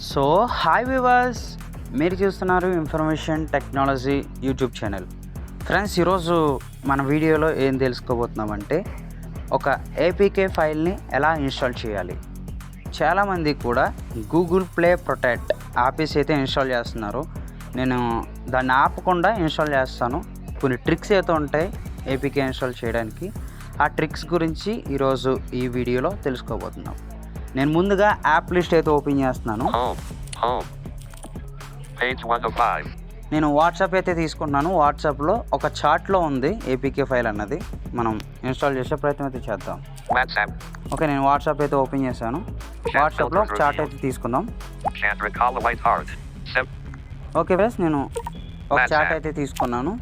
So hi viewers, మీరు చూస్తున్నారు information technology YouTube channel. Friends, ఈరోజు మన వీడియోలో ఏం తెలుసుకోబోతున్నామంటే ఒక ఏపీకే ఫైల్ని ఎలా ఇన్స్టాల్ చేయాలి. చాలామంది కూడా గూగుల్ ప్లే ప్రొటెక్ట్ యాపీస్ అయితే ఇన్స్టాల్ చేస్తున్నారు. నేను దాన్ని ఆపకుండా ఇన్స్టాల్ చేస్తాను. కొన్ని ట్రిక్స్ అయితే ఉంటాయి ఏపీకే ఇన్స్టాల్ చేయడానికి. ఆ ట్రిక్స్ గురించి ఈరోజు ఈ వీడియోలో తెలుసుకోబోతున్నాం. నేను ముందుగా యాప్ లిస్ట్ అయితే ఓపెన్ చేస్తున్నాను. నేను వాట్సాప్ అయితే తీసుకుంటున్నాను. వాట్సాప్లో ఒక చార్ట్లో ఉంది ఏపీకే ఫైల్ అన్నది. మనం ఇన్స్టాల్ చేసే ప్రయత్నం అయితే చేద్దాం. ఓకే, నేను వాట్సాప్ అయితే ఓపెన్ చేశాను. వాట్సాప్లో ఒక చార్ట్ అయితే తీసుకుందాం. ఓకే ఫ్రెండ్స్, నేను ఒక చార్ట్ అయితే తీసుకున్నాను.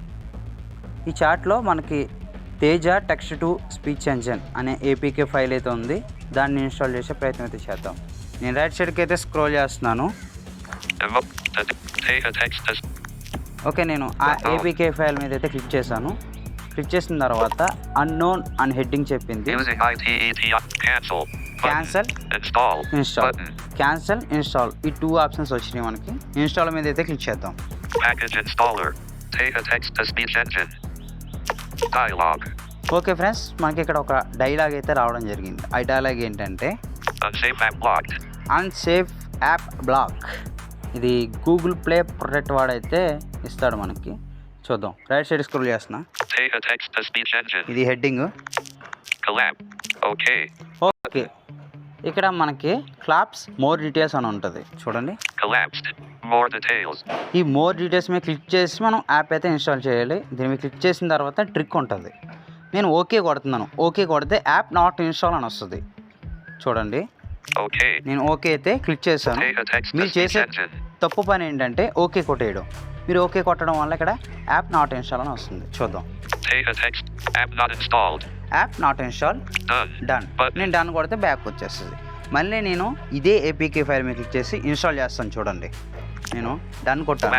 ఈ చార్ట్లో మనకి Teja text to speech engine అనే ఏపీకే ఫైల్ అయితే ఉంది. దాన్ని ఇన్స్టాల్ చేసే ప్రయత్నం అయితే చేద్దాం. నేను రైట్ సైడ్కి అయితే స్క్రోల్ చేస్తున్నాను. ఓకే, నేను ఆ ఏపీకే ఫైల్ మీద అయితే క్లిక్ చేశాను. క్లిక్ చేసిన తర్వాత అన్నోన్ అని హెడ్డింగ్ చెప్పింది. క్యాన్సల్ ఇన్స్టాల్, క్యాన్సల్ ఇన్స్టాల్, ఈ టూ ఆప్షన్స్ వచ్చినాయి మనకి. ఇన్స్టాల్ మీద అయితే క్లిక్ చేద్దాం. ఓకే ఫ్రెండ్స్, మనకి ఇక్కడ ఒక డైలాగ్ అయితే రావడం జరిగింది. ఆ డైలాగ్ ఏంటంటే అన్సేఫ్ యాప్ బ్లాక్. ఇది గూగుల్ ప్లే ప్రొటెక్ట్ వాడైతే ఇస్తాడు మనకి. చూద్దాం. రైట్ సైడ్ స్క్రోల్ చేస్తున్నా. ఇది హెడ్డింగ్. ఓకే, ఇక్కడ మనకి క్లాప్స్ మోర్ డీటెయిల్స్ అని ఉంటుంది. చూడండి, ఈ మోర్ డీటెయిల్స్ మీద క్లిక్ చేసి మనం యాప్ అయితే ఇన్స్టాల్ చేయాలి. దీని మీద క్లిక్ చేసిన తర్వాత ట్రిక్ ఉంటుంది. నేను ఓకే కొడుతున్నాను. ఓకే కొడితే యాప్ నాట్ ఇన్స్టాల్ అని వస్తుంది. చూడండి, నేను ఓకే అయితే క్లిక్ చేశాను. మీరు చేసే తప్పు పని ఏంటంటే ఓకే కొట్టేయడం. మీరు ఓకే కొట్టడం వల్ల ఇక్కడ యాప్ నాట్ ఇన్స్టాల్ అని వస్తుంది. చూద్దాం. App not install, done. నేను డన్ కొడితే బ్యాక్ వచ్చేస్తుంది. మళ్ళీ నేను ఇదే ఏపీకే ఫైల్ మీద క్లిక్ చేసి ఇన్స్టాల్ చేస్తాను. చూడండి, నేను డన్ కొట్టాను.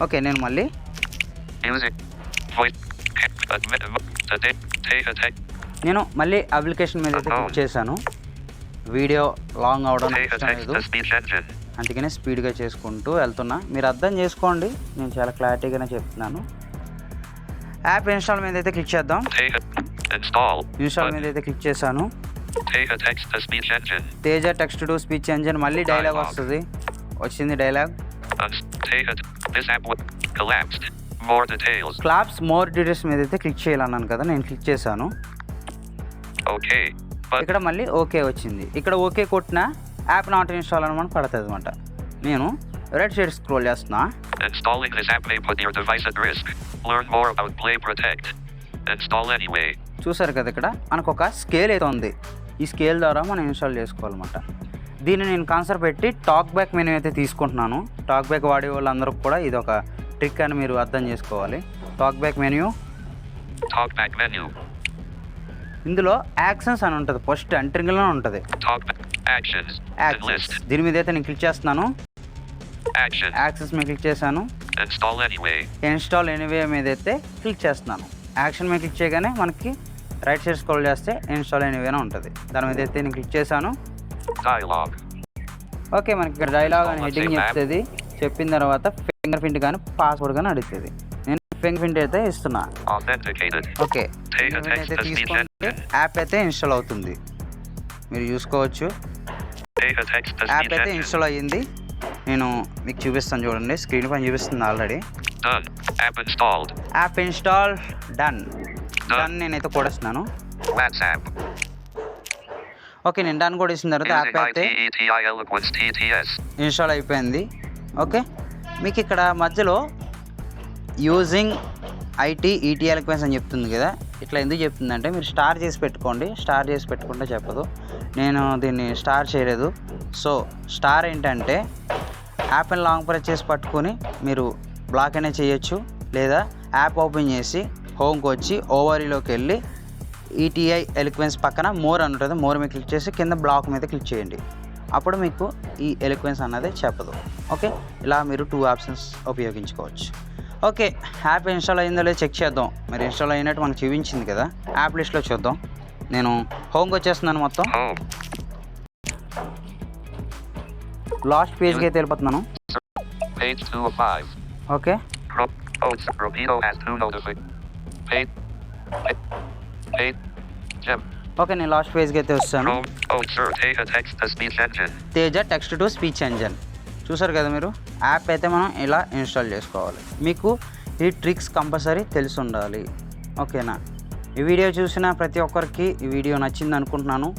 ఓకే, నేను మళ్ళీ అప్లికేషన్ మీద అయితే క్లిక్ చేశాను. వీడియో లాంగ్ అవడం లేదు, అందుకనే స్పీడ్గా చేసుకుంటూ వెళ్తున్నా. మీరు అర్థం చేసుకోండి, నేను చాలా క్లారిటీగానే చెప్తున్నాను. యాప్ ఇన్స్టాల్ మీద అయితే క్లిక్ చేద్దాం. ఇన్స్టాల్ మీద అయితే క్లిక్ చేశాను. Teja text to speech engine. మళ్ళీ డైలాగ్ వస్తుంది. వచ్చింది డైలాగ్. క్లాప్స్ మోర్ డీటెయిల్స్ మీద అయితే క్లిక్ చేయాలన్నాను కదా, నేను క్లిక్ చేశాను. ఇక్కడ మళ్ళీ ఓకే వచ్చింది. ఇక్కడ ఓకే కొట్టిన యాప్ నాట్ ఇన్స్టాల్ అని మనకు పడుతుంది అనమాట. నేను రైట్ సైడ్ స్క్రోల్ చేస్తున్నా. చూసారు కదా, ఇక్కడ మనకు ఒక స్కేల్ అయితే ఉంది. ఈ స్కేల్ ద్వారా మనం ఇన్స్టాల్ చేసుకోవాలన్నమాట. దీన్ని నేను కన్సర్ పెట్టి టాక్ బ్యాక్ మెనూ అయితే తీసుకుంటున్నాను. టాక్ బ్యాక్ వాడే వాళ్ళందరూ కూడా ఇది ఒక ట్రిక్ అని మీరు అర్థం చేసుకోవాలి. టాక్ బ్యాక్ మెనూ, ఇందులో యాక్షన్స్ అని ఉంటుంది. ఫస్ట్ ఎంట్రింగ్లో ఉంటుంది యాక్షన్స్. దీని మీద అయితే నేను క్లిక్ చేస్తున్నాను. యాక్షన్స్ మీద క్లిక్ చేశాను. ఇన్స్టాల్ ఎనీవే మీద అయితే క్లిక్ చేస్తున్నాను. యాక్షన్ మీద క్లిక్ చేయగానే మనకి రైట్ సైడ్ స్క్రోల్ చేస్తే ఇన్స్టాల్ ఎనీవేనా ఉంటుంది. దాని మీద అయితే నేను క్లిక్ చేశాను. ఓకే, మనకి ఇక్కడ డైలాగ్ అని హెడ్డింగ్ చెప్తుంది. చెప్పిన తర్వాత ఫింగర్ ప్రింట్ కానీ పాస్వర్డ్ కానీ అడుగుతుంది. నేను ఫింగర్ ప్రింట్ అయితే ఇస్తున్నా. ఓకే, అయితే తీసుకుంటే యాప్ అయితే ఇన్స్టాల్ అవుతుంది. మీరు చూసుకోవచ్చు, యాప్ అయితే ఇన్స్టాల్ అయ్యింది. నేను మీకు చూపిస్తాను. చూడండి, స్క్రీన్ పైన చూపిస్తుంది ఆల్రెడీ. App install, done. నేనైతే కొడేస్తున్నాను. ఓకే, నేను డన్ కొట్టేసిన తర్వాత యాప్ అయితే ఇన్స్టాల్ అయిపోయింది. ఓకే, మీకు ఇక్కడ మధ్యలో యూజింగ్ ITET ఎలిక్వెన్స్ అని చెప్తుంది కదా. ఇట్లా ఎందుకు చెప్తుందంటే మీరు స్టార్ చేసి పెట్టుకోండి. స్టార్ చేసి పెట్టుకుంటే చెప్పదు. నేను దీన్ని స్టార్ చేయలేదు. సో స్టార్ ఏంటంటే యాప్ని లాంగ్ ప్రెస్ చేసి పట్టుకొని మీరు బ్లాక్ అయినా చేయొచ్చు, లేదా యాప్ ఓపెన్ చేసి హోమ్కి వచ్చి ఓవర్లోకి వెళ్ళి ETI ఎలిక్వెన్స్ పక్కన మోర్ అని ఉంటుంది. మోర్ మీద క్లిక్ చేసి కింద బ్లాక్ మీద క్లిక్ చేయండి. అప్పుడు మీకు ఈ ఎలిక్వెన్స్ అన్నది చెప్పదు. ఓకే, ఇలా మీరు 2 ఆప్షన్స్ ఉపయోగించుకోవచ్చు. ఓకే, యాప్ ఇన్స్టాల్ అయిందో లేదో చెక్ చేద్దాం. మరి ఇన్స్టాల్ అయినట్టు మనకు చూపించింది కదా. యాప్ లిస్ట్లో చూద్దాం. నేను హోమ్కి వచ్చేస్తున్నాను. మొత్తం లాస్ట్ పేజ్కి అయితే వెళ్ళిపోతున్నాను. Page 2 of 5. Okay, Rapido has 2 notifications. Page. Gem. Okay, నేను లాస్ట్ పేజ్కి అయితే వస్తాను. Chrome. Oh, sure. Data text to speech engine. Teja text to speech engine చూసారు కదా మీరు. యాప్ అయితే మనం ఇలా ఇన్స్టాల్ చేసుకోవాలి. మీకు ఈ ట్రిక్స్ కంపల్సరీ తెలిసి ఉండాలి. ఓకేనా? ఈ వీడియో చూసిన ప్రతి ఒక్కరికి ఈ వీడియో నచ్చింది అనుకుంటున్నాను.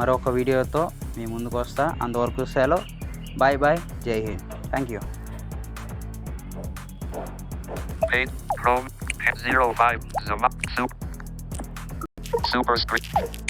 మరొక వీడియోతో మీ ముందుకు వస్తా. అంతవరకు సెలవు. బాయ్ బాయ్, జై Hind. Thank you. Page. Chrome. 05. Zoom up. Superscript.